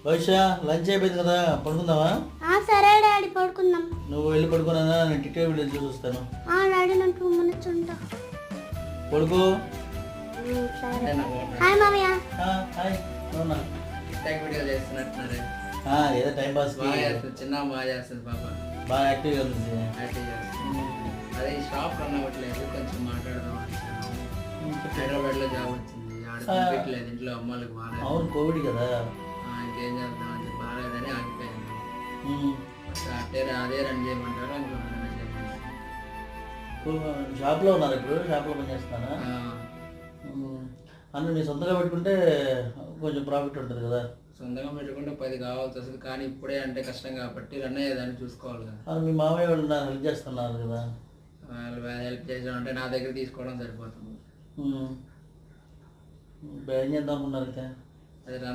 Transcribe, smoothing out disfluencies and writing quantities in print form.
వైష lunch అయిపోయింది కదా, పడుకుందావా? సరే డాడీ పడుకుందాం. నువ్వు వెళ్ళి పడుకున్నా, నేను టికెట్ వీడియో చూసి వస్తాను. డాడీ నేను 2 minutes ఉంటా. పడుకో. సరే. హాయ్ మామయ్య. హాయ్. అవునా? వీడియో చేస్తున్నట్టున్నారు. ఏదో టైం పాస్. బాగా చేస్తుంది, చిన్న బాగా చేస్తుంది పాప. బాగా యాక్టివ్గా ఉంది. యాక్టివ్ చేస్తుంది. అదే షాప్ రన్ అవ్వట్లేదు, కొంచెం మాట్లాడదాం. హైదరాబాద్లో జాబ్ వచ్చింది, ఆడ పంపించలేదు ఇంట్లో అమ్మాళ్ళకి బాగా. అవును, కోవిడ్ కదా. ఇంకేం చేద్దాం అని బాగాలేదని ఆగిపోయాను. అదే రన్ చేయమంటారు, ఇంకో రన్ చేయమంటారు. షాప్లో ఉన్నారు ఇప్పుడు, షాప్లో పని చేస్తానా? అన్న నీ సొంతంగా పెట్టుకుంటే కొంచెం ప్రాఫిట్ ఉంటుంది కదా. సొంతంగా పెట్టుకుంటే 10 కావాల్సి వస్తుంది, కానీ ఇప్పుడే అంటే కష్టం కాబట్టి రన్ అయ్యేదాన్ని చూసుకోవాలి కదా. మీ మామయ్య వాళ్ళు నాకు హెల్ప్ చేస్తున్నారు కదా. వాళ్ళు హెల్ప్ చేసామంటే నా దగ్గర తీసుకోవడం సరిపోతుంది. ఏం చేద్దాం అనుకున్నారు అయితే? అది రన్